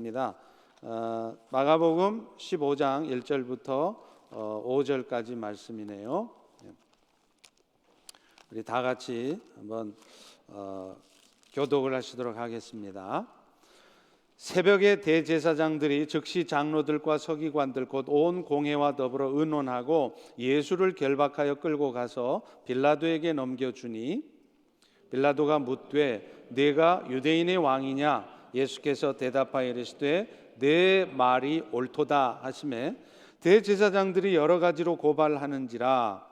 입니다. 마가복음 15장 1절부터 5절까지 말씀이네요. 우리 다 같이 한번 교독을 하시도록 하겠습니다. 새벽에 대제사장들이 즉시 장로들과 서기관들 곧 온 공회와 더불어 의논하고 예수를 결박하여 끌고 가서 빌라도에게 넘겨주니 빌라도가 묻되 네가 유대인의 왕이냐? 예수께서 대답하여 이르시되 내 말이 옳도다 하시매 대제사장들이 여러 가지로 고발하는지라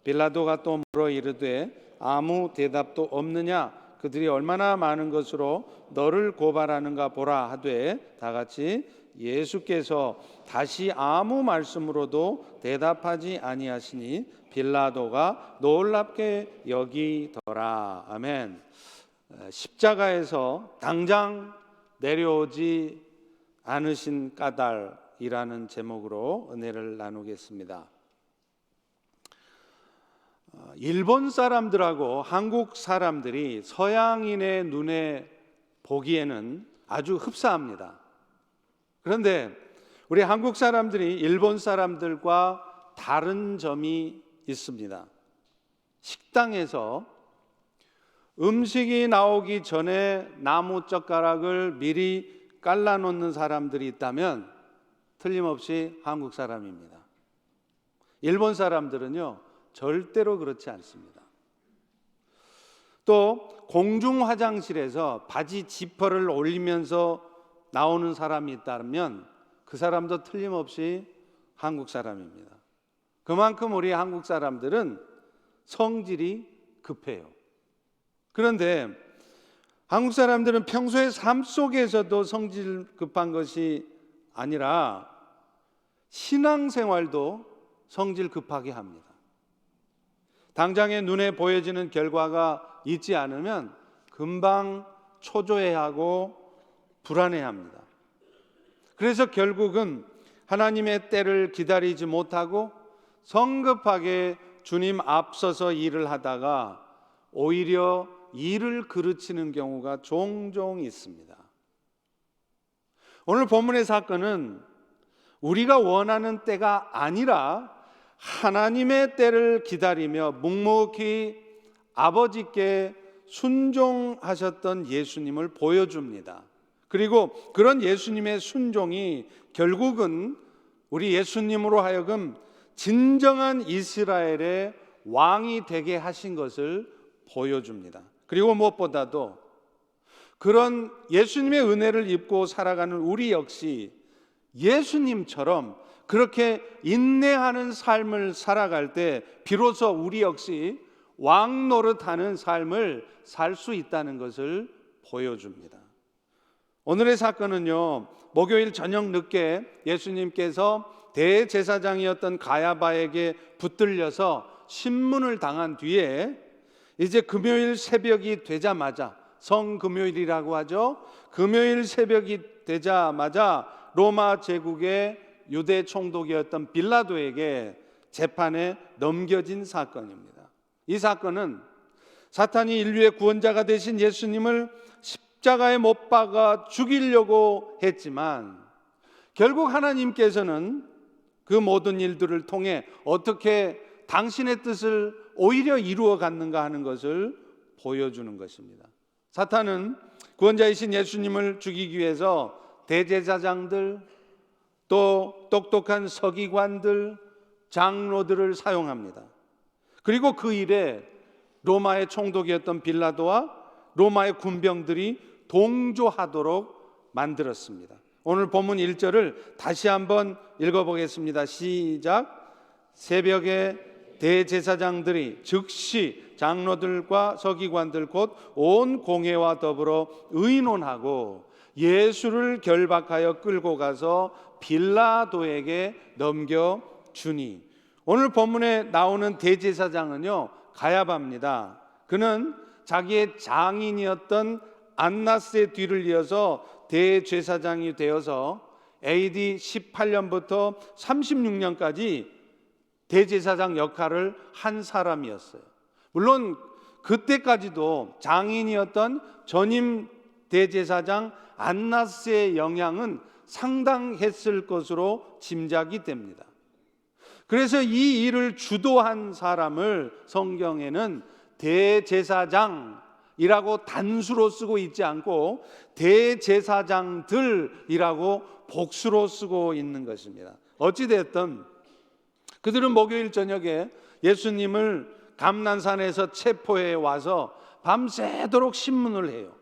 빌라도가 또 물어 이르되 아무 대답도 없느냐? 그들이 얼마나 많은 것으로 너를 고발하는가 보라 하되 다 같이 예수께서 다시 아무 말씀으로도 대답하지 아니하시니 빌라도가 놀랍게 여기더라. 아멘. 십자가에서 당장 내려오지 않으신 까닭이라는 제목으로 은혜를 나누겠습니다. 일본 사람들하고 한국 사람들이 서양인의 눈에 보기에는 아주 흡사합니다. 그런데 우리 한국 사람들이 일본 사람들과 다른 점이 있습니다. 식당에서 음식이 나오기 전에 나무젓가락을 미리 깔라놓는 사람들이 있다면 틀림없이 한국 사람입니다. 일본 사람들은요 절대로 그렇지 않습니다. 또 공중 화장실에서 바지 지퍼를 올리면서 나오는 사람이 있다면 그 사람도 틀림없이 한국 사람입니다. 그만큼 우리 한국 사람들은 성질이 급해요. 그런데 한국 사람들은 평소의 삶 속에서도 성질 급한 것이 아니라 신앙생활도 성질 급하게 합니다. 당장의 눈에 보여지는 결과가 있지 않으면 금방 초조해하고 불안해합니다. 그래서 결국은 하나님의 때를 기다리지 못하고 성급하게 주님 앞서서 일을 하다가 오히려 일을 그르치는 경우가 종종 있습니다. 오늘 본문의 사건은 우리가 원하는 때가 아니라 하나님의 때를 기다리며 묵묵히 아버지께 순종하셨던 예수님을 보여줍니다. 그리고 그런 예수님의 순종이 결국은 우리 예수님으로 하여금 진정한 이스라엘의 왕이 되게 하신 것을 보여줍니다. 그리고 무엇보다도 그런 예수님의 은혜를 입고 살아가는 우리 역시 예수님처럼 그렇게 인내하는 삶을 살아갈 때 비로소 우리 역시 왕 노릇하는 삶을 살 수 있다는 것을 보여줍니다. 오늘의 사건은요, 목요일 저녁 늦게 예수님께서 대제사장이었던 가야바에게 붙들려서 신문을 당한 뒤에 이제 금요일 새벽이 되자마자, 성금요일이라고 하죠. 금요일 새벽이 되자마자 로마 제국의 유대 총독이었던 빌라도에게 재판에 넘겨진 사건입니다. 이 사건은 사탄이 인류의 구원자가 되신 예수님을 십자가에 못 박아 죽이려고 했지만 결국 하나님께서는 그 모든 일들을 통해 어떻게 당신의 뜻을 오히려 이루어 갔는가 하는 것을 보여주는 것입니다. 사탄은 구원자이신 예수님을 죽이기 위해서 대제사장들, 또 똑똑한 서기관들, 장로들을 사용합니다. 그리고 그 일에 로마의 총독이었던 빌라도와 로마의 군병들이 동조하도록 만들었습니다. 오늘 본문 1절을 다시 한번 읽어보겠습니다. 시작. 새벽에 대제사장들이 즉시 장로들과 서기관들 곧 온 공회와 더불어 의논하고 예수를 결박하여 끌고 가서 빌라도에게 넘겨주니, 오늘 본문에 나오는 대제사장은요 가야바입니다. 그는 자기의 장인이었던 안나스의 뒤를 이어서 대제사장이 되어서 AD 18년부터 36년까지 대제사장 역할을 한 사람이었어요. 물론 그때까지도 장인이었던 전임 대제사장 안나스의 영향은 상당했을 것으로 짐작이 됩니다. 그래서 이 일을 주도한 사람을 성경에는 대제사장이라고 단수로 쓰고 있지 않고 대제사장들이라고 복수로 쓰고 있는 것입니다. 어찌됐든 그들은 목요일 저녁에 예수님을 감난산에서 체포해 와서 밤새도록 신문을 해요.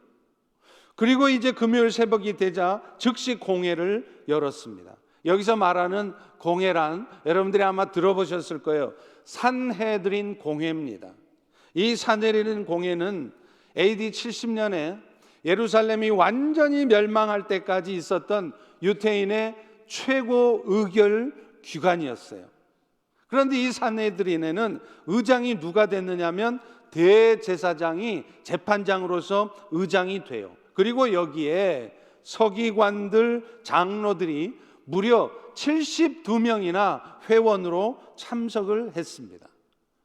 그리고 이제 금요일 새벽이 되자 즉시 공회를 열었습니다. 여기서 말하는 공회란 여러분들이 아마 들어보셨을 거예요. 산헤드린 공회입니다. 이 산헤드린 공회는 AD 70년에 예루살렘이 완전히 멸망할 때까지 있었던 유대인의 최고 의결 기관이었어요. 그런데 이 산헤드린에는 의장이 누가 됐느냐면 대제사장이 재판장으로서 의장이 돼요. 그리고 여기에 서기관들, 장로들이 무려 72명이나 회원으로 참석을 했습니다.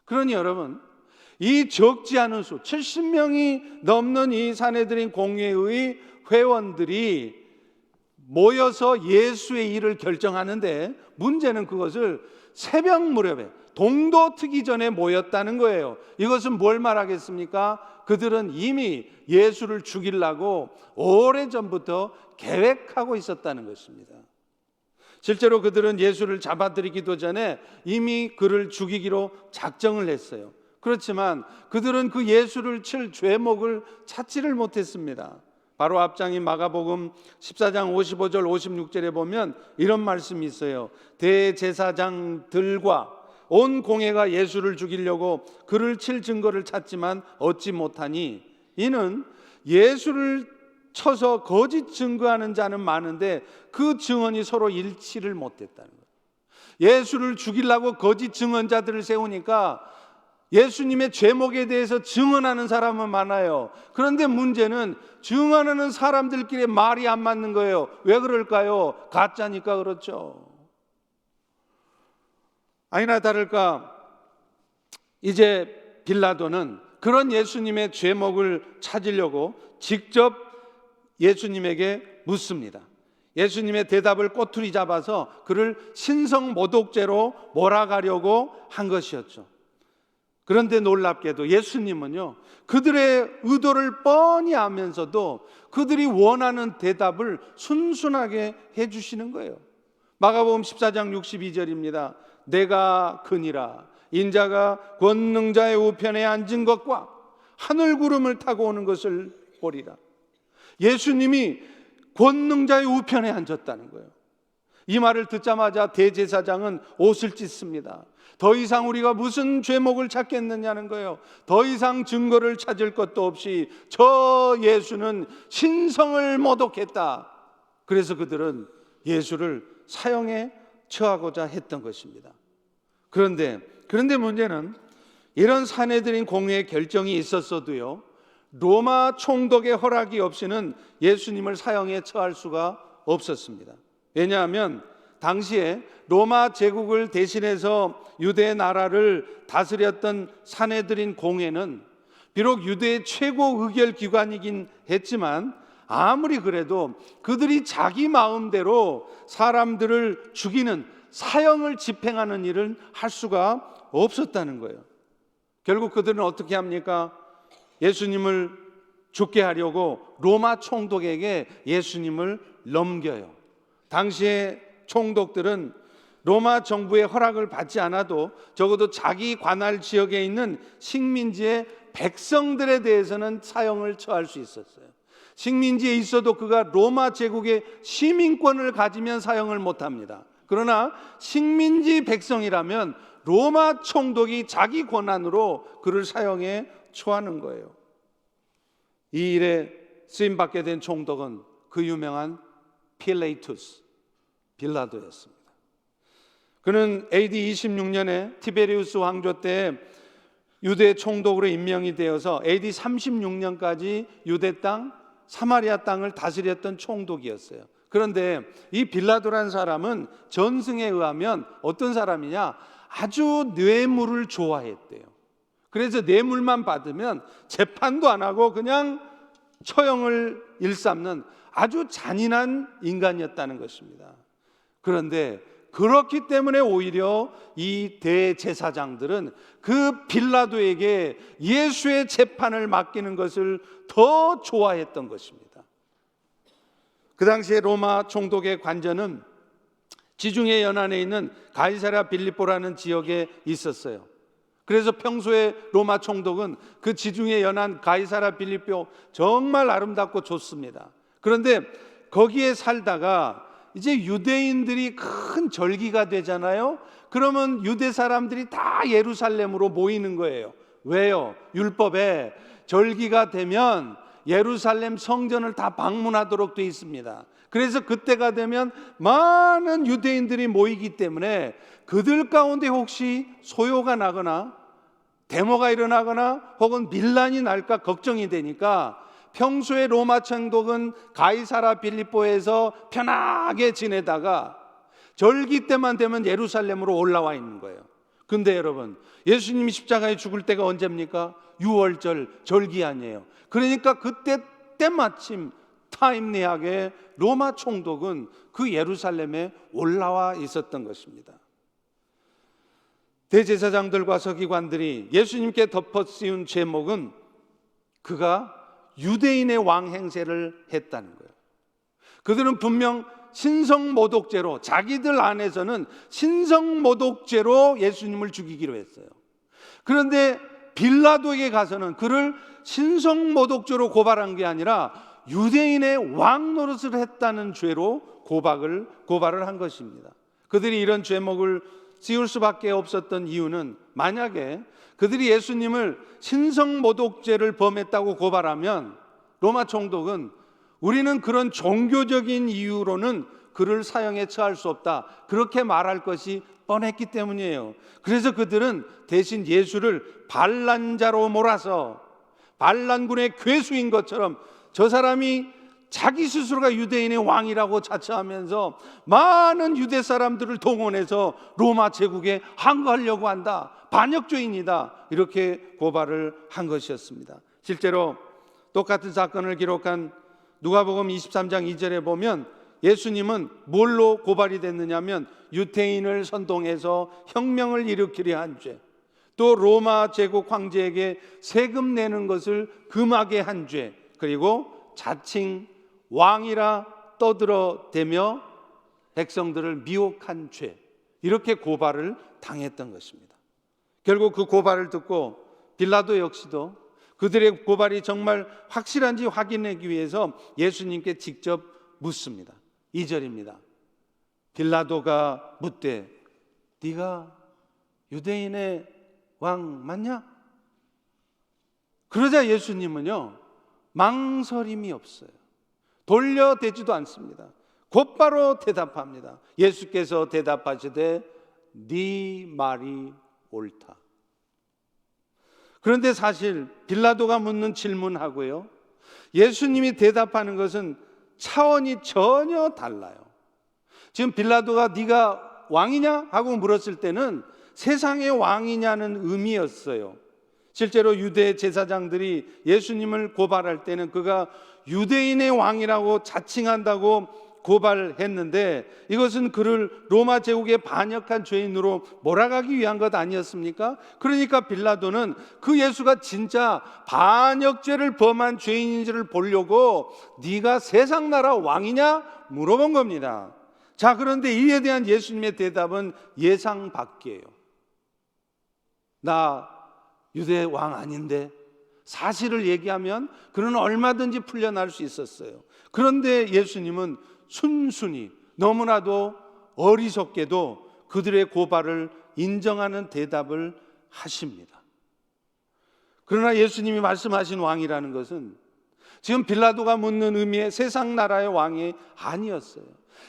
그러니 여러분, 이 적지 않은 수 70명이 넘는 이 산헤드린 공회의 회원들이 모여서 예수의 일을 결정하는데, 문제는 그것을 새벽 무렵에 동도 트기 전에 모였다는 거예요. 이것은 뭘 말하겠습니까? 그들은 이미 예수를 죽이려고 오래전부터 계획하고 있었다는 것입니다. 실제로 그들은 예수를 잡아들이기도 전에 이미 그를 죽이기로 작정을 했어요. 그렇지만 그들은 그 예수를 칠 죄목을 찾지를 못했습니다. 바로 앞장인 마가복음 14장 55절 56절에 보면 이런 말씀이 있어요. 대제사장들과 온 공회가 예수를 죽이려고 그를 칠 증거를 찾지만 얻지 못하니 이는 예수를 쳐서 거짓 증거하는 자는 많은데 그 증언이 서로 일치를 못했다는 거예요. 예수를 죽이려고 거짓 증언자들을 세우니까 예수님의 죄목에 대해서 증언하는 사람은 많아요. 그런데 문제는 증언하는 사람들끼리 말이 안 맞는 거예요. 왜 그럴까요? 가짜니까 그렇죠. 아니나 다를까 이제 빌라도는 그런 예수님의 죄목을 찾으려고 직접 예수님에게 묻습니다. 예수님의 대답을 꼬투리 잡아서 그를 신성모독죄로 몰아가려고 한 것이었죠. 그런데 놀랍게도 예수님은요, 그들의 의도를 뻔히 알면서도 그들이 원하는 대답을 순순하게 해주시는 거예요. 마가복음 14장 62절입니다. 내가 크니라 인자가 권능자의 우편에 앉은 것과 하늘 구름을 타고 오는 것을 보리라. 예수님이 권능자의 우편에 앉았다는 거예요. 이 말을 듣자마자 대제사장은 옷을 찢습니다. 더 이상 우리가 무슨 죄목을 찾겠느냐는 거예요. 더 이상 증거를 찾을 것도 없이 저 예수는 신성을 모독했다. 그래서 그들은 예수를 사형에 처하고자 했던 것입니다. 그런데 문제는 이런 산헤드린 공회의 결정이 있었어도요, 로마 총독의 허락이 없이는 예수님을 사형에 처할 수가 없었습니다. 왜냐하면 당시에 로마 제국을 대신해서 유대 나라를 다스렸던 산헤드린 공회는 비록 유대의 최고 의결 기관이긴 했지만 아무리 그래도 그들이 자기 마음대로 사람들을 죽이는 사형을 집행하는 일을 할 수가 없었다는 거예요. 결국 그들은 어떻게 합니까? 예수님을 죽게 하려고 로마 총독에게 예수님을 넘겨요. 당시에 총독들은 로마 정부의 허락을 받지 않아도 적어도 자기 관할 지역에 있는 식민지의 백성들에 대해서는 사형을 처할 수 있었어요. 식민지에 있어도 그가 로마 제국의 시민권을 가지면 사형을 못합니다. 그러나 식민지 백성이라면 로마 총독이 자기 권한으로 그를 사형에 처하는 거예요. 이 일에 쓰임받게 된 총독은 그 유명한 빌라도였습니다. 그는 AD 26년에 티베리우스 왕조 때 유대 총독으로 임명이 되어서 AD 36년까지 유대 땅, 사마리아 땅을 다스렸던 총독이었어요. 그런데 이 빌라도라는 사람은 전승에 의하면 어떤 사람이냐? 아주 뇌물을 좋아했대요. 그래서 뇌물만 받으면 재판도 안 하고 그냥 처형을 일삼는 아주 잔인한 인간이었다는 것입니다. 그런데 그렇기 때문에 오히려 이 대제사장들은 그 빌라도에게 예수의 재판을 맡기는 것을 더 좋아했던 것입니다. 그 당시에 로마 총독의 관저는 지중해 연안에 있는 가이사랴 빌립보라는 지역에 있었어요. 그래서 평소에 로마 총독은 그 지중해 연안 가이사랴 빌립보 정말 아름답고 좋습니다. 그런데 거기에 살다가 이제 유대인들이 큰 절기가 되잖아요. 그러면 유대 사람들이 다 예루살렘으로 모이는 거예요. 왜요? 율법에 절기가 되면 예루살렘 성전을 다 방문하도록 되어 있습니다. 그래서 그때가 되면 많은 유대인들이 모이기 때문에 그들 가운데 혹시 소요가 나거나 데모가 일어나거나 혹은 밀란이 날까 걱정이 되니까 평소에 로마 총독은 가이사랴 빌립보에서 편하게 지내다가 절기 때만 되면 예루살렘으로 올라와 있는 거예요. 근데 여러분, 예수님이 십자가에 죽을 때가 언제입니까? 6월절 절기 아니에요. 그러니까 그때 때마침 타임리하게 로마 총독은 그 예루살렘에 올라와 있었던 것입니다. 대제사장들과 서기관들이 예수님께 덮어 씌운 제목은 그가 유대인의 왕 행세를 했다는 거예요. 그들은 분명 신성모독죄로, 자기들 안에서는 신성모독죄로 예수님을 죽이기로 했어요. 그런데 빌라도에게 가서는 그를 신성모독죄로 고발한 게 아니라 유대인의 왕 노릇을 했다는 죄로 고발을 한 것입니다. 그들이 이런 죄목을 씌울 수밖에 없었던 이유는 만약에 그들이 예수님을 신성모독죄를 범했다고 고발하면 로마 총독은 우리는 그런 종교적인 이유로는 그를 사형에 처할 수 없다, 그렇게 말할 것이 뻔했기 때문이에요. 그래서 그들은 대신 예수를 반란자로 몰아서 반란군의 괴수인 것처럼 저 사람이 자기 스스로가 유대인의 왕이라고 자처하면서 많은 유대 사람들을 동원해서 로마 제국에 항거하려고 한다, 반역죄인이다, 이렇게 고발을 한 것이었습니다. 실제로 똑같은 사건을 기록한 누가복음 23장 2절에 보면 예수님은 뭘로 고발이 됐느냐면 유대인을 선동해서 혁명을 일으키려 한 죄, 또 로마 제국 황제에게 세금 내는 것을 금하게 한 죄, 그리고 자칭 왕이라 떠들어대며 백성들을 미혹한 죄, 이렇게 고발을 당했던 것입니다. 결국 그 고발을 듣고 빌라도 역시도 그들의 고발이 정말 확실한지 확인하기 위해서 예수님께 직접 묻습니다. 2절입니다. 빌라도가 묻되 네가 유대인의 왕 맞냐? 그러자 예수님은요 망설임이 없어요. 돌려대지도 않습니다. 곧바로 대답합니다. 예수께서 대답하시되 네 말이 옳다. 그런데 사실 빌라도가 묻는 질문하고요 예수님이 대답하는 것은 차원이 전혀 달라요. 지금 빌라도가 네가 왕이냐? 하고 물었을 때는 세상의 왕이냐는 의미였어요. 실제로 유대 제사장들이 예수님을 고발할 때는 그가 유대인의 왕이라고 자칭한다고 고발했는데 이것은 그를 로마 제국에 반역한 죄인으로 몰아가기 위한 것 아니었습니까? 그러니까 빌라도는 그 예수가 진짜 반역죄를 범한 죄인인지를 보려고 네가 세상 나라 왕이냐? 물어본 겁니다. 자, 그런데 이에 대한 예수님의 대답은 예상 밖이에요. 나 유대 왕 아닌데, 사실을 얘기하면 그는 얼마든지 풀려날 수 있었어요. 그런데 예수님은 순순히 너무나도 어리석게도 그들의 고발을 인정하는 대답을 하십니다. 그러나 예수님이 말씀하신 왕이라는 것은 지금 빌라도가 묻는 의미의 세상 나라의 왕이 아니었어요.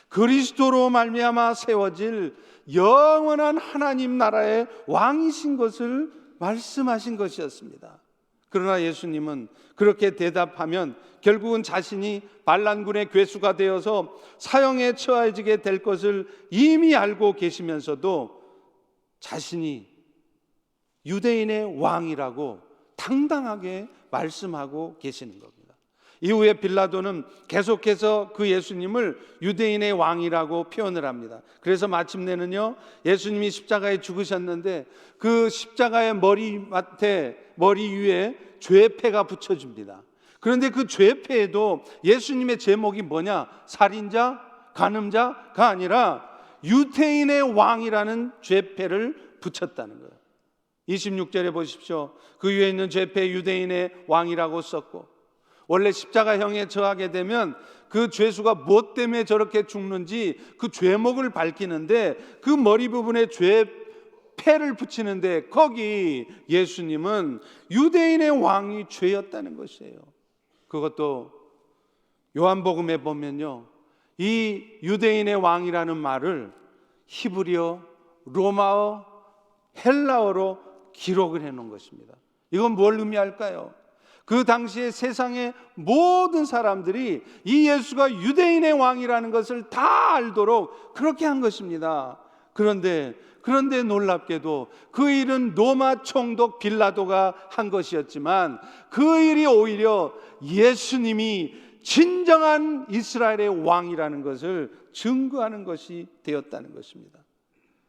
그리스도로 말미암아 세워질 영원한 하나님 나라의 왕이신 것을 말씀하신 것이었습니다. 그러나 예수님은 그렇게 대답하면 결국은 자신이 반란군의 괴수가 되어서 사형에 처해지게 될 것을 이미 알고 계시면서도 자신이 유대인의 왕이라고 당당하게 말씀하고 계시는 겁니다. 이후에 빌라도는 계속해서 그 예수님을 유대인의 왕이라고 표현을 합니다. 그래서 마침내는요, 예수님이 십자가에 죽으셨는데 그 십자가의 머리 위에 죄패가 붙여집니다. 그런데 그 죄패에도 예수님의 제목이 뭐냐? 살인자, 간음자가 아니라 유대인의 왕이라는 죄패를 붙였다는 거예요. 26절에 보십시오. 그 위에 있는 죄패 유대인의 왕이라고 썼고, 원래 십자가형에 처하게 되면 그 죄수가 무엇 때문에 저렇게 죽는지 그 죄목을 밝히는데 그 머리 부분에 죄패를 붙이는데 거기 예수님은 유대인의 왕이 죄였다는 것이에요. 그것도 요한복음에 보면요, 이 유대인의 왕이라는 말을 히브리어, 로마어, 헬라어로 기록을 해놓은 것입니다. 이건 뭘 의미할까요? 그 당시에 세상의 모든 사람들이 이 예수가 유대인의 왕이라는 것을 다 알도록 그렇게 한 것입니다. 그런데 놀랍게도 그 일은 로마 총독 빌라도가 한 것이었지만 그 일이 오히려 예수님이 진정한 이스라엘의 왕이라는 것을 증거하는 것이 되었다는 것입니다.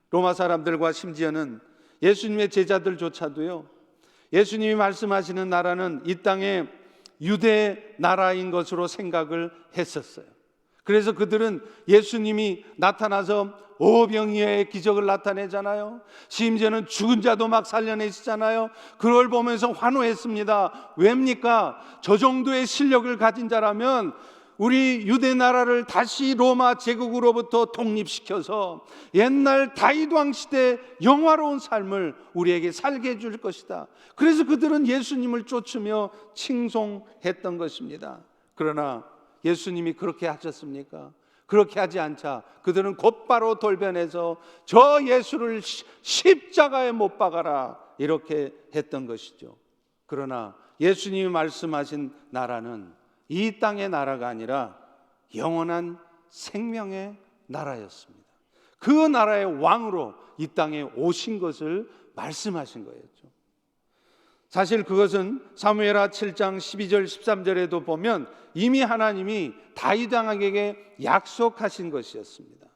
로마 사람들과 심지어는 예수님의 제자들조차도요, 예수님이 말씀하시는 나라는 이 땅의 유대 나라인 것으로 생각을 했었어요. 그래서 그들은 예수님이 나타나서 오병이어의 기적을 나타내잖아요. 심지어는 죽은 자도 막 살려내시잖아요. 그걸 보면서 환호했습니다. 왜입니까? 저 정도의 실력을 가진 자라면 우리 유대 나라를 다시 로마 제국으로부터 독립시켜서 옛날 다윗 왕 시대 영화로운 삶을 우리에게 살게 해줄 것이다. 그래서 그들은 예수님을 쫓으며 칭송했던 것입니다. 그러나 예수님이 그렇게 하셨습니까? 그렇게 하지 않자 그들은 곧바로 돌변해서 저 예수를 십자가에 못 박아라, 이렇게 했던 것이죠. 그러나 예수님이 말씀하신 나라는 이 땅의 나라가 아니라 영원한 생명의 나라였습니다. 그 나라의 왕으로 이 땅에 오신 것을 말씀하신 거였죠. 사실 그것은 사무엘하 7장 12절 13절에도 보면 이미 하나님이 다윗 왕에게 약속하신 것이었습니다.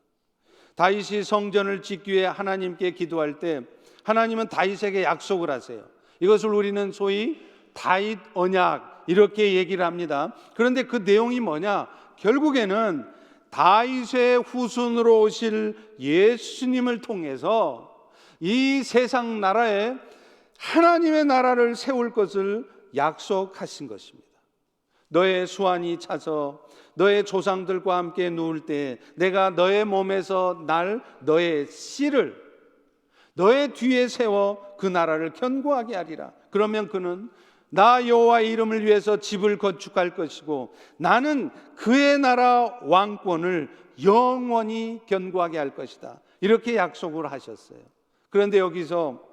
다윗이 성전을 짓기 위해 하나님께 기도할 때 하나님은 다윗에게 약속을 하세요. 이것을 우리는 소위 다윗 언약 이렇게 얘기를 합니다. 그런데 그 내용이 뭐냐? 결국에는 다윗의 후손으로 오실 예수님을 통해서 이 세상 나라에 하나님의 나라를 세울 것을 약속하신 것입니다. 너의 수완이 차서 너의 조상들과 함께 누울 때 내가 너의 몸에서 날 너의 씨를 너의 뒤에 세워 그 나라를 견고하게 하리라. 그러면 그는 나 여호와의 이름을 위해서 집을 건축할 것이고 나는 그의 나라 왕권을 영원히 견고하게 할 것이다. 이렇게 약속을 하셨어요. 그런데 여기서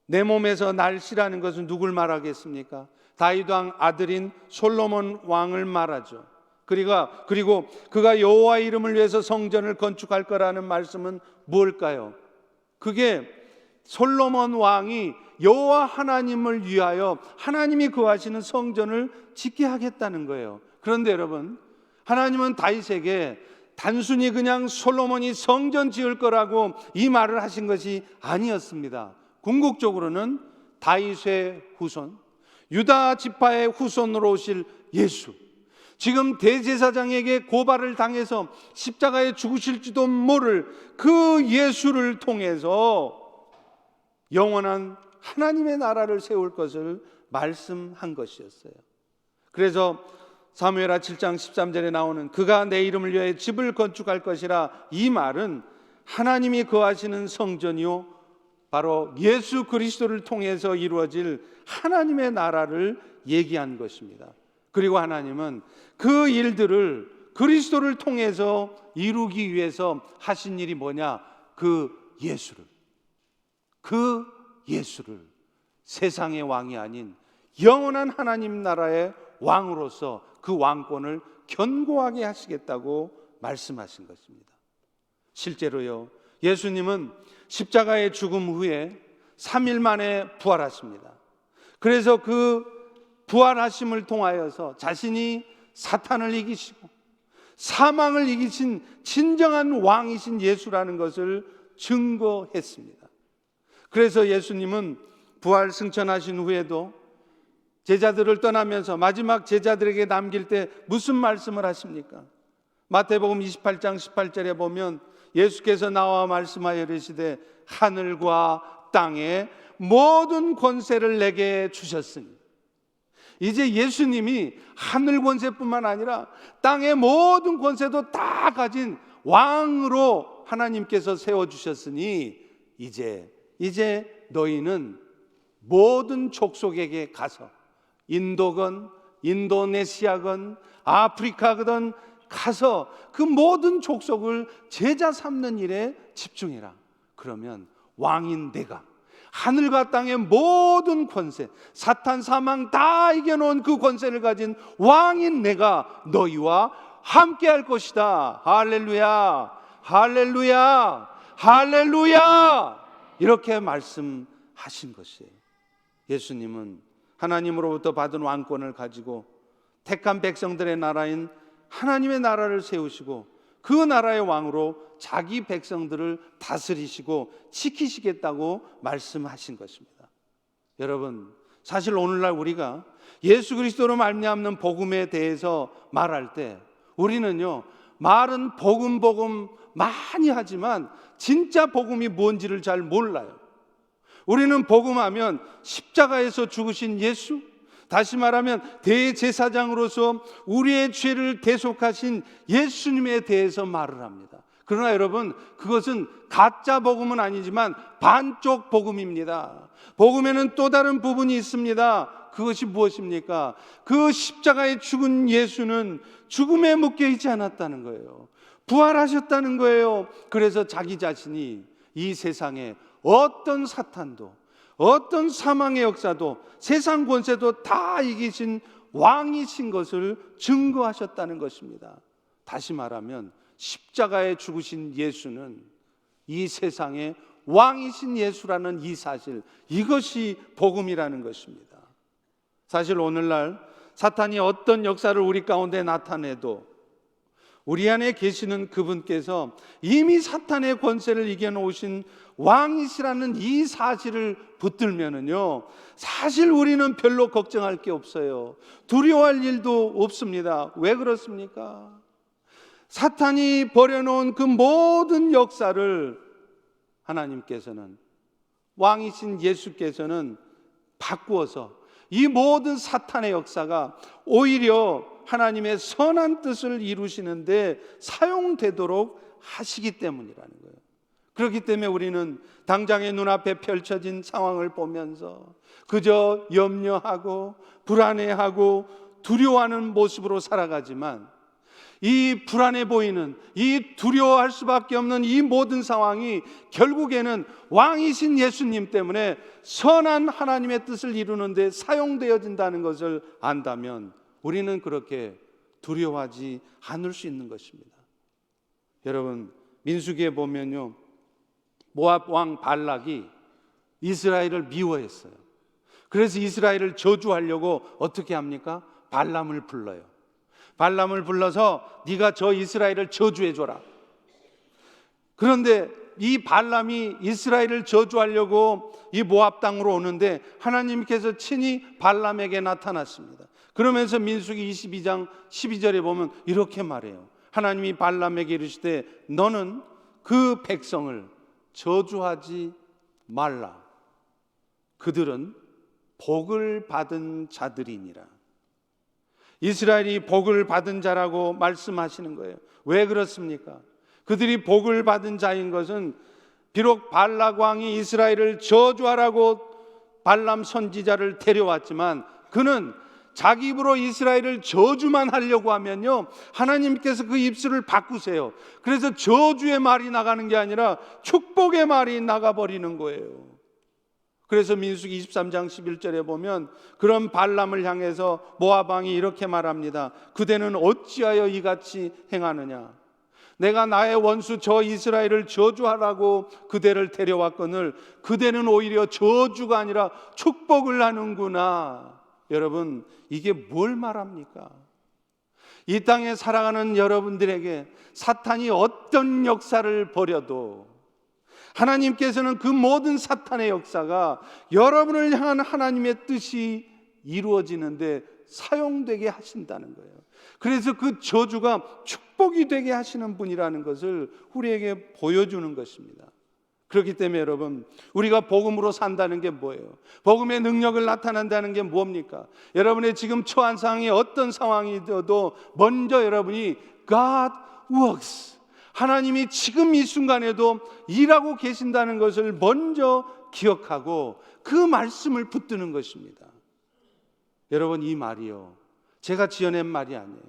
내 몸에서 날 씨라는 것은 누굴 말하겠습니까? 다윗 왕 아들인 솔로몬 왕을 말하죠. 그리고 그가 여호와의 이름을 위해서 성전을 건축할 거라는 말씀은 뭘까요? 그게 솔로몬 왕이 여호와 하나님을 위하여 하나님이 거하시는 성전을 짓게 하겠다는 거예요. 그런데 여러분, 하나님은 다윗에게 단순히 그냥 솔로몬이 성전 지을 거라고 이 말을 하신 것이 아니었습니다. 궁극적으로는 다윗의 후손, 유다 지파의 후손으로 오실 예수, 지금 대제사장에게 고발을 당해서 십자가에 죽으실지도 모를 그 예수를 통해서 영원한 하나님의 나라를 세울 것을 말씀한 것이었어요. 그래서 사무엘하 7장 13절에 나오는 그가 내 이름을 위하여 집을 건축할 것이라, 이 말은 하나님이 거하시는 성전이요 바로 예수 그리스도를 통해서 이루어질 하나님의 나라를 얘기한 것입니다. 그리고 하나님은 그 일들을 그리스도를 통해서 이루기 위해서 하신 일이 뭐냐? 그 예수를 세상의 왕이 아닌 영원한 하나님 나라의 왕으로서 그 왕권을 견고하게 하시겠다고 말씀하신 것입니다. 실제로요, 예수님은 십자가의 죽음 후에 3일 만에 부활하십니다. 그래서 그 부활하심을 통하여서 자신이 사탄을 이기시고 사망을 이기신 진정한 왕이신 예수라는 것을 증거했습니다. 그래서 예수님은 부활 승천하신 후에도 제자들을 떠나면서 마지막 제자들에게 남길 때 무슨 말씀을 하십니까? 마태복음 28장 18절에 보면 예수께서 나와 말씀하여 이르시되 하늘과 땅의 모든 권세를 내게 주셨으니, 이제 예수님이 하늘 권세뿐만 아니라 땅의 모든 권세도 다 가진 왕으로 하나님께서 세워주셨으니 이제 너희는 모든 족속에게 가서 인도건 인도네시아건 아프리카건 가서 그 모든 족속을 제자 삼는 일에 집중해라. 그러면 왕인 내가 하늘과 땅의 모든 권세, 사탄 사망 다 이겨놓은 그 권세를 가진 왕인 내가 너희와 함께 할 것이다. 할렐루야, 할렐루야, 할렐루야, 이렇게 말씀하신 것이에요. 예수님은 하나님으로부터 받은 왕권을 가지고 택한 백성들의 나라인 하나님의 나라를 세우시고 그 나라의 왕으로 자기 백성들을 다스리시고 지키시겠다고 말씀하신 것입니다. 여러분, 사실 오늘날 우리가 예수 그리스도로 말미암는 복음에 대해서 말할 때 우리는요, 말은 복음 많이 하지만 진짜 복음이 뭔지를 잘 몰라요. 우리는 복음하면 십자가에서 죽으신 예수, 다시 말하면 대제사장으로서 우리의 죄를 대속하신 예수님에 대해서 말을 합니다. 그러나 여러분, 그것은 가짜 복음은 아니지만 반쪽 복음입니다. 복음에는 또 다른 부분이 있습니다. 그것이 무엇입니까? 그 십자가에 죽은 예수는 죽음에 묶여 있지 않았다는 거예요. 부활하셨다는 거예요. 그래서 자기 자신이 이 세상에 어떤 사탄도, 어떤 사망의 역사도, 세상 권세도 다 이기신 왕이신 것을 증거하셨다는 것입니다. 다시 말하면 십자가에 죽으신 예수는 이 세상의 왕이신 예수라는 이 사실, 이것이 복음이라는 것입니다. 사실 오늘날 사탄이 어떤 역사를 우리 가운데 나타내도 우리 안에 계시는 그분께서 이미 사탄의 권세를 이겨놓으신 왕이시라는 이 사실을 붙들면은요, 사실 우리는 별로 걱정할 게 없어요. 두려워할 일도 없습니다. 왜 그렇습니까? 사탄이 버려놓은 그 모든 역사를 하나님께서는, 왕이신 예수께서는 바꾸어서 이 모든 사탄의 역사가 오히려 하나님의 선한 뜻을 이루시는데 사용되도록 하시기 때문이라는 거예요. 그렇기 때문에 우리는 당장의 눈앞에 펼쳐진 상황을 보면서 그저 염려하고 불안해하고 두려워하는 모습으로 살아가지만, 이 불안해 보이는, 이 두려워할 수밖에 없는 이 모든 상황이 결국에는 왕이신 예수님 때문에 선한 하나님의 뜻을 이루는 데 사용되어진다는 것을 안다면 우리는 그렇게 두려워하지 않을 수 있는 것입니다. 여러분, 민수기에 보면요, 모압 왕 발락이 이스라엘을 미워했어요. 그래서 이스라엘을 저주하려고 어떻게 합니까? 발람을 불러요. 발람을 불러서 네가 저 이스라엘을 저주해줘라. 그런데 이 발람이 이스라엘을 저주하려고 이 모압 땅으로 오는데 하나님께서 친히 발람에게 나타났습니다. 그러면서 민수기 22장 12절에 보면 이렇게 말해요. 하나님이 발람에게 이르시되 너는 그 백성을 저주하지 말라. 그들은 복을 받은 자들이니라. 이스라엘이 복을 받은 자라고 말씀하시는 거예요. 왜 그렇습니까? 그들이 복을 받은 자인 것은 비록 발락 왕이 이스라엘을 저주하라고 발람 선지자를 데려왔지만 그는 자기 입으로 이스라엘을 저주만 하려고 하면요, 하나님께서 그 입술을 바꾸세요. 그래서 저주의 말이 나가는 게 아니라 축복의 말이 나가버리는 거예요. 그래서 민수기 23장 11절에 보면 그런 발람을 향해서 모압 왕이 이렇게 말합니다. 그대는 어찌하여 이같이 행하느냐? 내가 나의 원수 저 이스라엘을 저주하라고 그대를 데려왔거늘 그대는 오히려 저주가 아니라 축복을 하는구나. 여러분, 이게 뭘 말합니까? 이 땅에 살아가는 여러분들에게 사탄이 어떤 역사를 벌여도 하나님께서는 그 모든 사탄의 역사가 여러분을 향한 하나님의 뜻이 이루어지는데 사용되게 하신다는 거예요. 그래서 그 저주가 축복이 되게 하시는 분이라는 것을 우리에게 보여주는 것입니다. 그렇기 때문에 여러분, 우리가 복음으로 산다는 게 뭐예요? 복음의 능력을 나타낸다는 게 뭡니까? 여러분의 지금 처한 상황이 어떤 상황이어도 먼저 여러분이 God works, 하나님이 지금 이 순간에도 일하고 계신다는 것을 먼저 기억하고 그 말씀을 붙드는 것입니다. 여러분, 이 말이요, 제가 지어낸 말이 아니에요.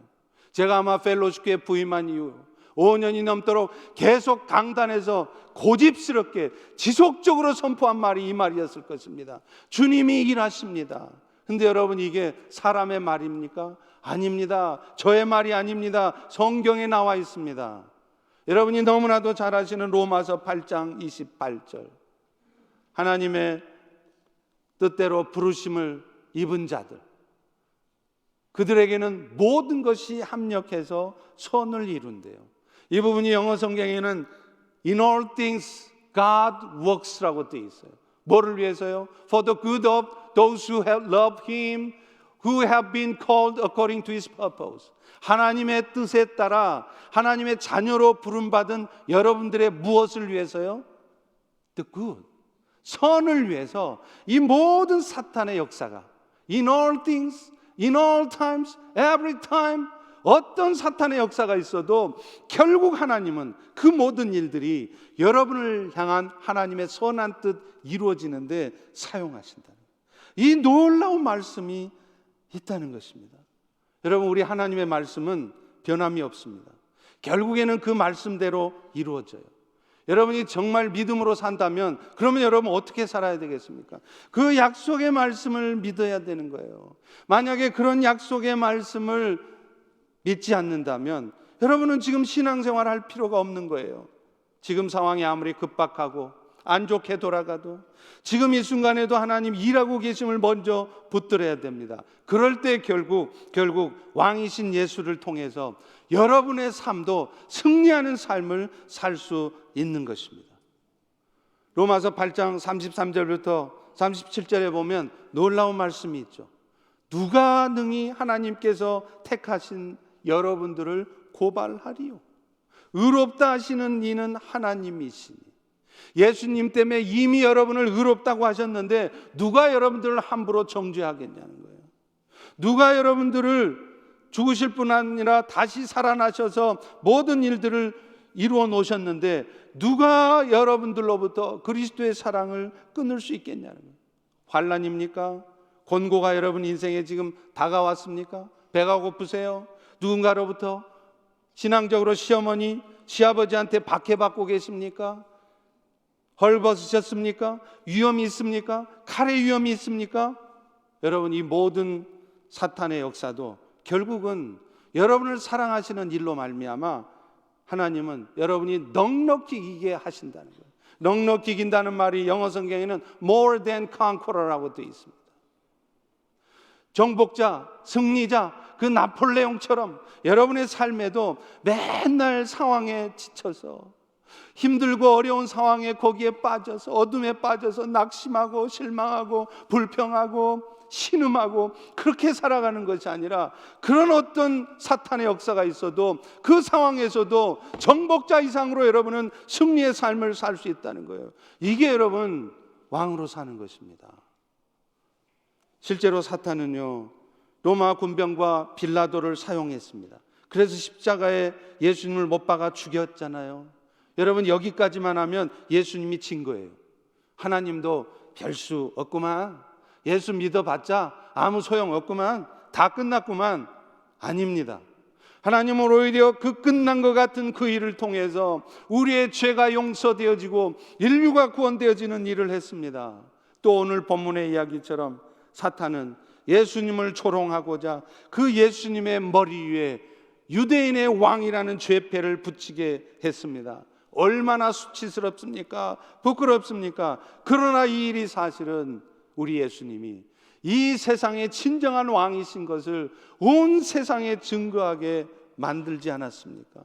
제가 아마 펠로시교에 부임한 이후 5년이 넘도록 계속 강단에서 고집스럽게 지속적으로 선포한 말이 이 말이었을 것입니다. 주님이 일하십니다. 근데 여러분, 이게 사람의 말입니까? 아닙니다. 저의 말이 아닙니다. 성경에 나와 있습니다. 여러분이 너무나도 잘 아시는 로마서 8장 28절, 하나님의 뜻대로 부르심을 입은 자들, 그들에게는 모든 것이 합력해서 선을 이룬대요. 이 부분이 영어 성경에는 In all things God works라고 되어 있어요. 뭐를 위해서요? For the good of those who have loved Him, who have been called according to His purpose. 하나님의 뜻에 따라 하나님의 자녀로 부름받은 여러분들의 무엇을 위해서요? The good, 선을 위해서 이 모든 사탄의 역사가 In all things, in all times, every time, 어떤 사탄의 역사가 있어도 결국 하나님은 그 모든 일들이 여러분을 향한 하나님의 선한 뜻 이루어지는데 사용하신다. 이 놀라운 말씀이 있다는 것입니다. 여러분, 우리 하나님의 말씀은 변함이 없습니다. 결국에는 그 말씀대로 이루어져요. 여러분이 정말 믿음으로 산다면 그러면 여러분 어떻게 살아야 되겠습니까? 그 약속의 말씀을 믿어야 되는 거예요. 만약에 그런 약속의 말씀을 믿지 않는다면 여러분은 지금 신앙생활 할 필요가 없는 거예요. 지금 상황이 아무리 급박하고 안 좋게 돌아가도 지금 이 순간에도 하나님 일하고 계심을 먼저 붙들어야 됩니다. 그럴 때 결국 왕이신 예수를 통해서 여러분의 삶도 승리하는 삶을 살 수 있는 것입니다. 로마서 8장 33절부터 37절에 보면 놀라운 말씀이 있죠. 누가 능히 하나님께서 택하신 여러분들을 고발하리요? 의롭다 하시는 이는 하나님이시니. 예수님 때문에 이미 여러분을 의롭다고 하셨는데 누가 여러분들을 함부로 정죄하겠냐는 거예요. 누가 여러분들을 죽으실 뿐 아니라 다시 살아나셔서 모든 일들을 이루어 놓으셨는데 누가 여러분들로부터 그리스도의 사랑을 끊을 수 있겠냐는 거예요. 환난입니까? 곤고가 여러분 인생에 지금 다가왔습니까? 배가 고프세요? 누군가로부터 신앙적으로 시어머니, 시아버지한테 박해받고 계십니까? 헐벗으셨습니까? 위험이 있습니까? 칼의 위험이 있습니까? 여러분, 이 모든 사탄의 역사도 결국은 여러분을 사랑하시는 일로 말미암아 하나님은 여러분이 넉넉히 이기게 하신다는 거예요. 넉넉히 이긴다는 말이 영어 성경에는 more than conqueror라고 되어 있습니다. 정복자, 승리자, 그 나폴레옹처럼 여러분의 삶에도 맨날 상황에 지쳐서 힘들고 어려운 상황에 거기에 빠져서 어둠에 빠져서 낙심하고 실망하고 불평하고 신음하고 그렇게 살아가는 것이 아니라 그런 어떤 사탄의 역사가 있어도 그 상황에서도 정복자 이상으로 여러분은 승리의 삶을 살 수 있다는 거예요. 이게 여러분 왕으로 사는 것입니다. 실제로 사탄은요, 로마 군병과 빌라도를 사용했습니다. 그래서 십자가에 예수님을 못 박아 죽였잖아요. 여러분, 여기까지만 하면 예수님이 진 거예요. 하나님도 별 수 없구만, 예수 믿어봤자 아무 소용 없구만, 다 끝났구만. 아닙니다. 하나님은 오히려 그 끝난 것 같은 그 일을 통해서 우리의 죄가 용서되어지고 인류가 구원되어지는 일을 했습니다. 또 오늘 본문의 이야기처럼 사탄은 예수님을 조롱하고자 그 예수님의 머리 위에 유대인의 왕이라는 죄패를 붙이게 했습니다. 얼마나 수치스럽습니까? 부끄럽습니까? 그러나 이 일이 사실은 우리 예수님이 이 세상의 진정한 왕이신 것을 온 세상에 증거하게 만들지 않았습니까?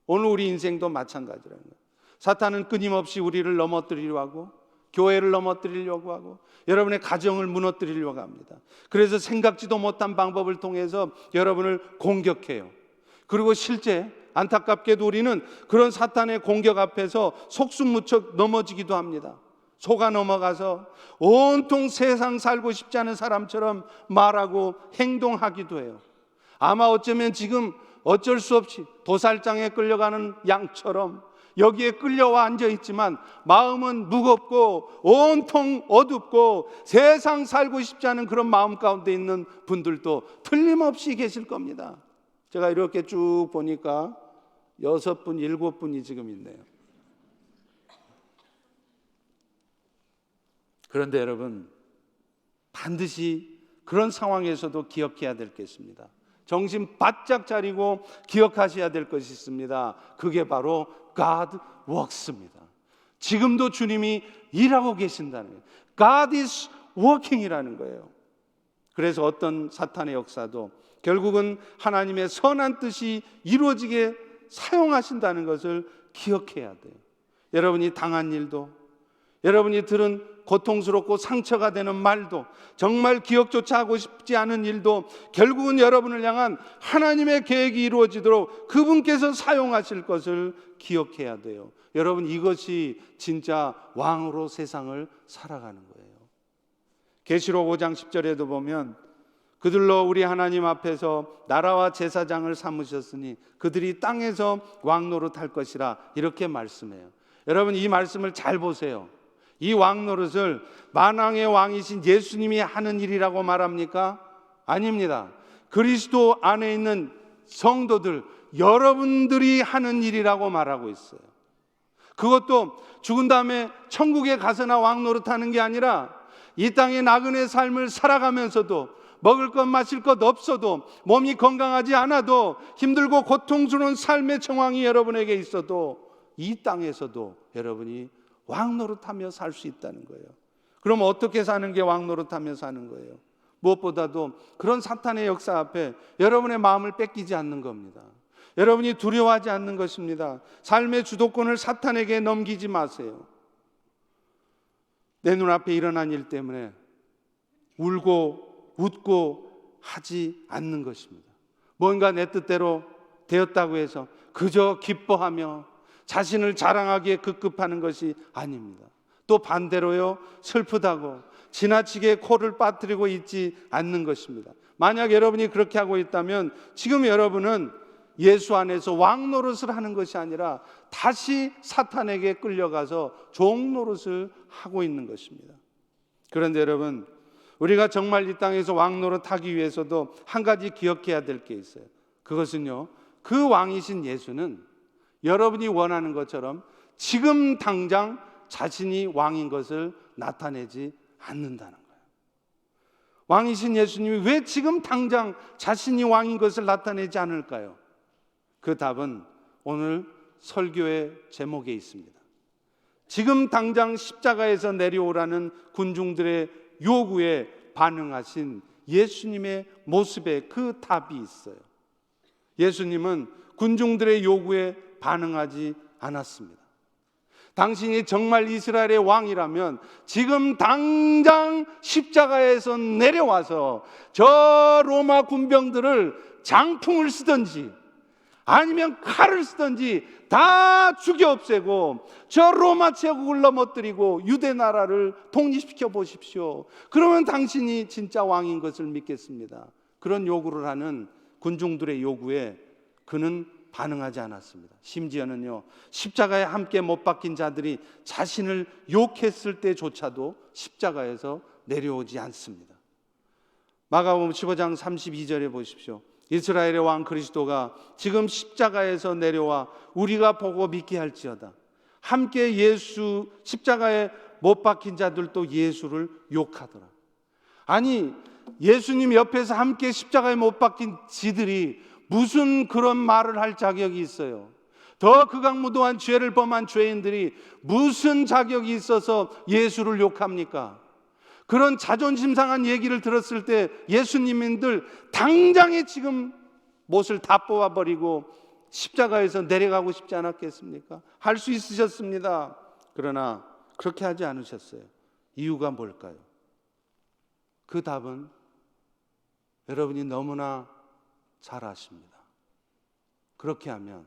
오늘 우리 인생도 마찬가지라는 거예요. 사탄은 끊임없이 우리를 넘어뜨리려고 하고, 교회를 넘어뜨리려고 하고, 여러분의 가정을 무너뜨리려고 합니다. 그래서 생각지도 못한 방법을 통해서 여러분을 공격해요. 그리고 실제 안타깝게도 우리는 그런 사탄의 공격 앞에서 속수무책 넘어지기도 합니다. 속아 넘어가서 온통 세상 살고 싶지 않은 사람처럼 말하고 행동하기도 해요. 아마 어쩌면 지금 어쩔 수 없이 도살장에 끌려가는 양처럼 여기에 끌려와 앉아있지만 마음은 무겁고 온통 어둡고 세상 살고 싶지 않은 그런 마음 가운데 있는 분들도 틀림없이 계실 겁니다. 제가 이렇게 쭉 보니까 6분, 7분이 지금 있네요. 그런데 여러분, 반드시 그런 상황에서도 기억해야 될 게 있습니다. 정신 바짝 차리고 기억하셔야 될 것이 있습니다. 그게 바로 God works입니다. 지금도 주님이 일하고 계신다는 거예요. God is working이라는 거예요. 그래서 어떤 사탄의 역사도 결국은 하나님의 선한 뜻이 이루어지게 사용하신다는 것을 기억해야 돼요. 여러분이 당한 일도, 여러분이 들은 고통스럽고 상처가 되는 말도, 정말 기억조차 하고 싶지 않은 일도 결국은 여러분을 향한 하나님의 계획이 이루어지도록 그분께서 사용하실 것을 기억해야 돼요. 여러분, 이것이 진짜 왕으로 세상을 살아가는 거예요. 계시록 5장 10절에도 보면 그들로 우리 하나님 앞에서 나라와 제사장을 삼으셨으니 그들이 땅에서 왕 노릇할 것이라, 이렇게 말씀해요. 여러분, 이 말씀을 잘 보세요. 이 왕 노릇을 만왕의 왕이신 예수님이 하는 일이라고 말합니까? 아닙니다. 그리스도 안에 있는 성도들, 여러분들이 하는 일이라고 말하고 있어요. 그것도 죽은 다음에 천국에 가서나 왕 노릇하는 게 아니라 이 땅의 나그네 삶을 살아가면서도, 먹을 것 마실 것 없어도, 몸이 건강하지 않아도, 힘들고 고통스러운 삶의 정황이 여러분에게 있어도 이 땅에서도 여러분이 왕 노릇하며 살 수 있다는 거예요. 그럼 어떻게 사는 게 왕 노릇하며 사는 거예요? 무엇보다도 그런 사탄의 역사 앞에 여러분의 마음을 뺏기지 않는 겁니다. 여러분이 두려워하지 않는 것입니다. 삶의 주도권을 사탄에게 넘기지 마세요. 내 눈앞에 일어난 일 때문에 울고 웃고 하지 않는 것입니다. 뭔가 내 뜻대로 되었다고 해서 그저 기뻐하며 자신을 자랑하기에 급급하는 것이 아닙니다. 또 반대로요, 슬프다고 지나치게 코를 빠뜨리고 있지 않는 것입니다. 만약 여러분이 그렇게 하고 있다면 지금 여러분은 예수 안에서 왕 노릇을 하는 것이 아니라 다시 사탄에게 끌려가서 종 노릇을 하고 있는 것입니다. 그런데 여러분, 우리가 정말 이 땅에서 왕 노릇하기 위해서도 한 가지 기억해야 될 게 있어요. 그것은요, 그 왕이신 예수는 여러분이 원하는 것처럼 지금 당장 자신이 왕인 것을 나타내지 않는다는 거예요. 왕이신 예수님이 왜 지금 당장 자신이 왕인 것을 나타내지 않을까요? 그 답은 오늘 설교의 제목에 있습니다. 지금 당장 십자가에서 내려오라는 군중들의 요구에 반응하신 예수님의 모습에 그 답이 있어요. 예수님은 군중들의 요구에 반응하지 않았습니다. 당신이 정말 이스라엘의 왕이라면 지금 당장 십자가에서 내려와서 저 로마 군병들을 장풍을 쓰든지 아니면 칼을 쓰든지 다 죽여 없애고 저 로마 제국을 넘어뜨리고 유대 나라를 독립시켜 보십시오. 그러면 당신이 진짜 왕인 것을 믿겠습니다. 그런 요구를 하는 군중들의 요구에 그는 반응하지 않았습니다. 심지어는요, 십자가에 함께 못 박힌 자들이 자신을 욕했을 때조차도 십자가에서 내려오지 않습니다. 마가복음 15장 32절에 보십시오. 이스라엘의 왕 그리스도가 지금 십자가에서 내려와 우리가 보고 믿게 할지어다. 함께 예수 십자가에 못 박힌 자들도 예수를 욕하더라. 아니, 예수님 옆에서 함께 십자가에 못 박힌 지들이 무슨 그런 말을 할 자격이 있어요? 더 극악무도한 죄를 범한 죄인들이 무슨 자격이 있어서 예수를 욕합니까? 그런 자존심 상한 얘기를 들었을 때 예수님들 당장에 지금 못을 다 뽑아버리고 십자가에서 내려가고 싶지 않았겠습니까? 할 수 있으셨습니다. 그러나 그렇게 하지 않으셨어요. 이유가 뭘까요? 그 답은 여러분이 너무나 잘 아십니다. 그렇게 하면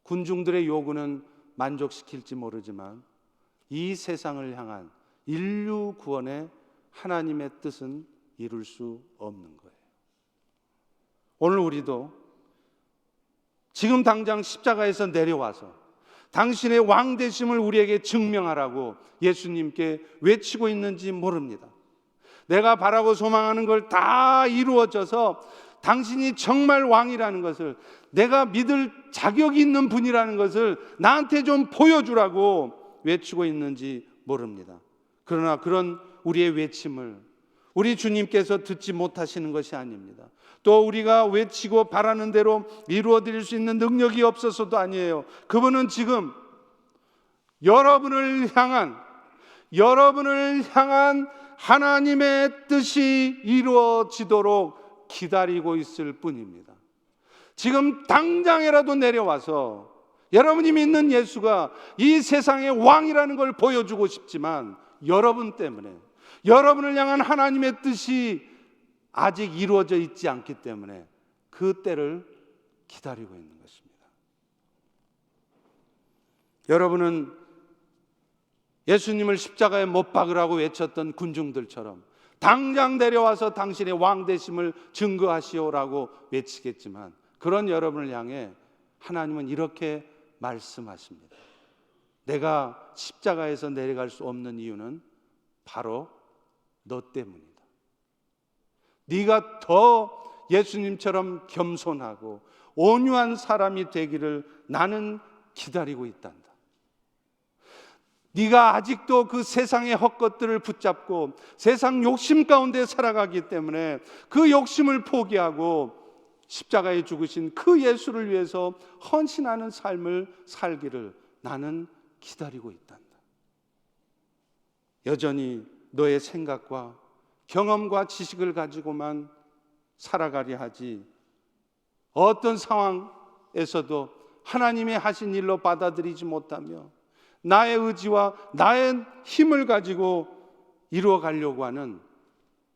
군중들의 요구는 만족시킬지 모르지만 이 세상을 향한 인류 구원의 하나님의 뜻은 이룰 수 없는 거예요. 오늘 우리도 지금 당장 십자가에서 내려와서 당신의 왕 되심을 우리에게 증명하라고 예수님께 외치고 있는지 모릅니다. 내가 바라고 소망하는 걸 다 이루어져서 당신이 정말 왕이라는 것을, 내가 믿을 자격이 있는 분이라는 것을 나한테 좀 보여주라고 외치고 있는지 모릅니다. 그러나 그런 우리의 외침을 우리 주님께서 듣지 못하시는 것이 아닙니다. 또 우리가 외치고 바라는 대로 이루어 드릴 수 있는 능력이 없어서도 아니에요. 그분은 지금 여러분을 향한 하나님의 뜻이 이루어지도록 기다리고 있을 뿐입니다. 지금 당장이라도 내려와서 여러분이 믿는 예수가 이 세상의 왕이라는 걸 보여주고 싶지만 여러분 때문에, 여러분을 향한 하나님의 뜻이 아직 이루어져 있지 않기 때문에 그 때를 기다리고 있는 것입니다. 여러분은 예수님을 십자가에 못 박으라고 외쳤던 군중들처럼 당장 내려와서 당신의 왕 되심을 증거하시오라고 외치겠지만, 그런 여러분을 향해 하나님은 이렇게 말씀하십니다. 내가 십자가에서 내려갈 수 없는 이유는 바로 너 때문이다. 네가 더 예수님처럼 겸손하고 온유한 사람이 되기를 나는 기다리고 있단다. 네가 아직도 그 세상의 헛것들을 붙잡고 세상 욕심 가운데 살아가기 때문에 그 욕심을 포기하고 십자가에 죽으신 그 예수를 위해서 헌신하는 삶을 살기를 나는 기다리고 있단다. 여전히 너의 생각과 경험과 지식을 가지고만 살아가려 하지, 어떤 상황에서도 하나님의 하신 일로 받아들이지 못하며 나의 의지와 나의 힘을 가지고 이루어 가려고 하는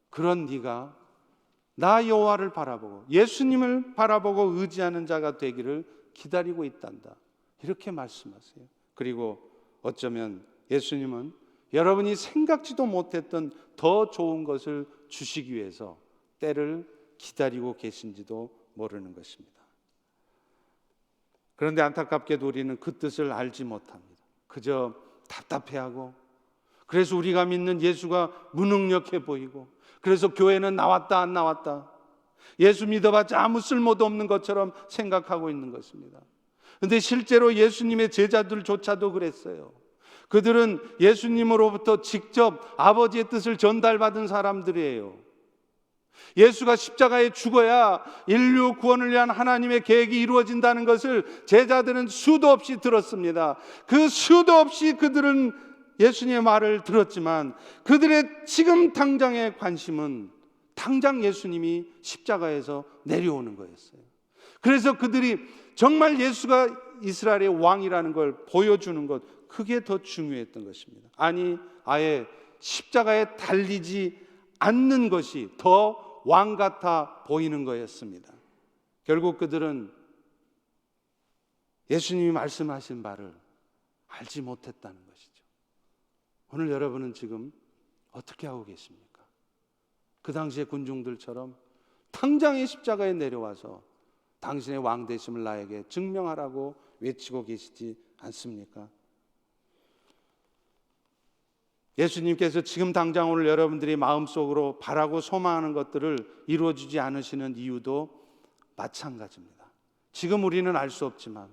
그런 네가 나 여호와를 바라보고 예수님을 바라보고 의지하는 자가 되기를 기다리고 있단다. 이렇게 말씀하세요. 그리고 어쩌면 예수님은 여러분이 생각지도 못했던 더 좋은 것을 주시기 위해서 때를 기다리고 계신지도 모르는 것입니다. 그런데 안타깝게도 우리는 그 뜻을 알지 못합니다. 그저 답답해하고, 그래서 우리가 믿는 예수가 무능력해 보이고, 그래서 교회는 나왔다 안 나왔다, 예수 믿어봤자 아무 쓸모도 없는 것처럼 생각하고 있는 것입니다. 그런데 실제로 예수님의 제자들조차도 그랬어요. 그들은 예수님으로부터 직접 아버지의 뜻을 전달받은 사람들이에요. 예수가 십자가에 죽어야 인류 구원을 위한 하나님의 계획이 이루어진다는 것을 제자들은 수도 없이 들었습니다. 그 수도 없이 그들은 예수님의 말을 들었지만 그들의 지금 당장의 관심은 당장 예수님이 십자가에서 내려오는 거였어요. 그래서 그들이 정말 예수가 이스라엘의 왕이라는 걸 보여주는 것, 그게 더 중요했던 것입니다. 아니, 아예 십자가에 달리지 않는 것이 더 왕 같아 보이는 거였습니다. 결국 그들은 예수님이 말씀하신 바를 알지 못했다는 것이죠. 오늘 여러분은 지금 어떻게 하고 계십니까? 그 당시의 군중들처럼 당장의 십자가에 내려와서 당신의 왕 되심을 나에게 증명하라고 외치고 계시지 않습니까? 예수님께서 지금 당장 오늘 여러분들이 마음속으로 바라고 소망하는 것들을 이루어주지 않으시는 이유도 마찬가지입니다. 지금 우리는 알 수 없지만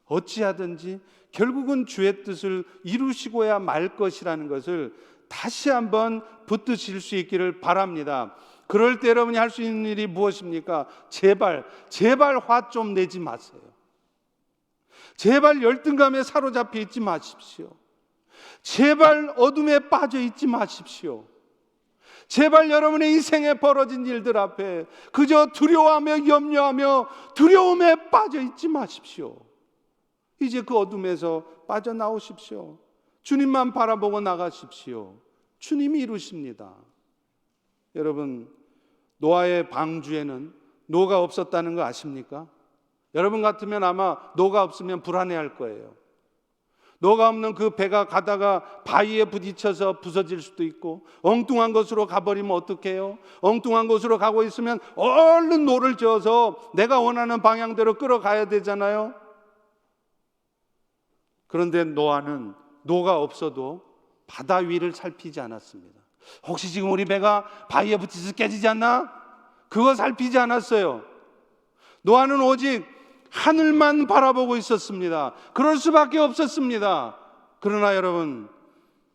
어찌하든지 결국은 주의 뜻을 이루시고야 말 것이라는 것을 다시 한번 붙드실 수 있기를 바랍니다. 그럴 때 여러분이 할 수 있는 일이 무엇입니까? 제발 화 좀 내지 마세요. 제발 열등감에 사로잡혀 있지 마십시오. 제발 어둠에 빠져 있지 마십시오. 제발 여러분의 인생에 벌어진 일들 앞에 그저 두려워하며 염려하며 두려움에 빠져 있지 마십시오. 이제 그 어둠에서 빠져나오십시오. 주님만 바라보고 나가십시오. 주님이 이루십니다. 여러분, 노아의 방주에는 노가 없었다는 거 아십니까? 여러분 같으면 아마 노가 없으면 불안해할 거예요. 노가 없는 그 배가 가다가 바위에 부딪혀서 부서질 수도 있고, 엉뚱한 곳으로 가버리면 어떡해요? 엉뚱한 곳으로 가고 있으면 얼른 노를 저어서 내가 원하는 방향대로 끌어가야 되잖아요. 그런데 노아는 노가 없어도 바다 위를 살피지 않았습니다. 혹시 지금 우리 배가 바위에 부딪혀서 깨지지 않나? 그거 살피지 않았어요. 노아는 오직 하늘만 바라보고 있었습니다. 그럴 수밖에 없었습니다. 그러나 여러분,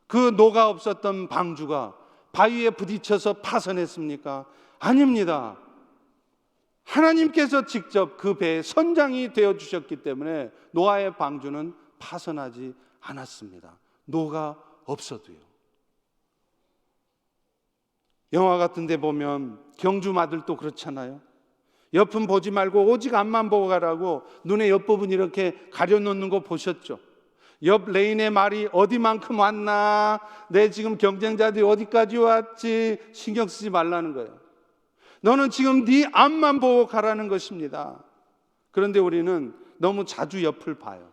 그 노가 없었던 방주가 바위에 부딪혀서 파손했습니까? 아닙니다. 하나님께서 직접 그 배의 선장이 되어주셨기 때문에 노아의 방주는 파손하지 않았습니다. 노가 없어도요. 영화 같은 데 보면 경주마들도 그렇잖아요. 옆은 보지 말고 오직 앞만 보고 가라고 눈의 옆부분 이렇게 가려놓는 거 보셨죠? 옆 레인의 말이 어디만큼 왔나, 내 지금 경쟁자들이 어디까지 왔지 신경 쓰지 말라는 거예요. 너는 지금 네 앞만 보고 가라는 것입니다. 그런데 우리는 너무 자주 옆을 봐요.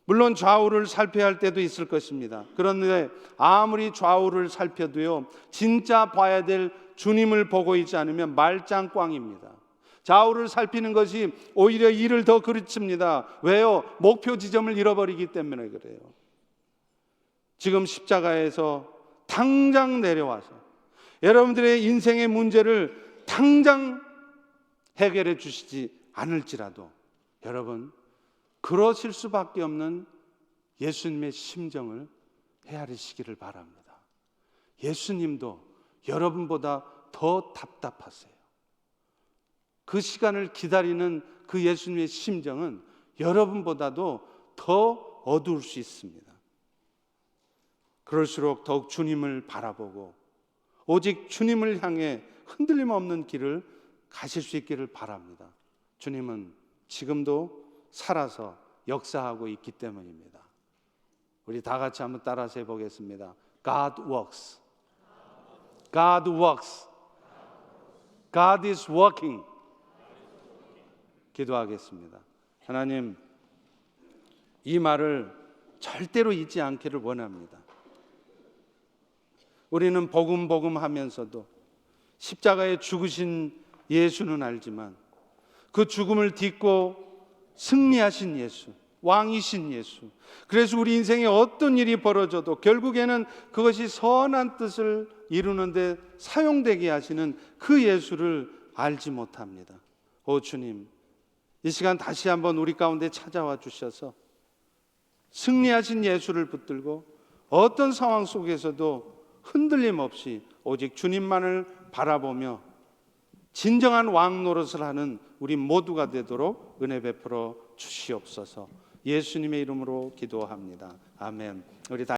물론 좌우를 살펴야 할 때도 있을 것입니다. 그런데 아무리 좌우를 살펴도요, 진짜 봐야 될 주님을 보고 있지 않으면 말짱꽝입니다. 좌우를 살피는 것이 오히려 일을 더 그르칩니다. 왜요? 목표 지점을 잃어버리기 때문에 그래요. 지금 십자가에서 당장 내려와서 여러분들의 인생의 문제를 당장 해결해 주시지 않을지라도 여러분, 그러실 수밖에 없는 예수님의 심정을 헤아리시기를 바랍니다. 예수님도 여러분보다 더 답답하세요. 그 시간을 기다리는 그 예수님의 심정은 여러분보다도 더 어두울 수 있습니다. 그럴수록 더욱 주님을 바라보고 오직 주님을 향해 흔들림 없는 길을 가실 수 있기를 바랍니다. 주님은 지금도 살아서 역사하고 있기 때문입니다. 우리 다 같이 한번 따라서 해보겠습니다. God works. God works. God is working. 기도하겠습니다. 하나님, 이 말을 절대로 잊지 않기를 원합니다. 우리는 복음 하면서도 십자가에 죽으신 예수는 알지만 그 죽음을 딛고 승리하신 예수, 왕이신 예수, 그래서 우리 인생에 어떤 일이 벌어져도 결국에는 그것이 선한 뜻을 이루는데 사용되게 하시는 그 예수를 알지 못합니다. 오 주님, 이 시간 다시 한번 우리 가운데 찾아와 주셔서 승리하신 예수를 붙들고 어떤 상황 속에서도 흔들림 없이 오직 주님만을 바라보며 진정한 왕 노릇을 하는 우리 모두가 되도록 은혜 베풀어 주시옵소서. 예수님의 이름으로 기도합니다. 아멘. 우리 다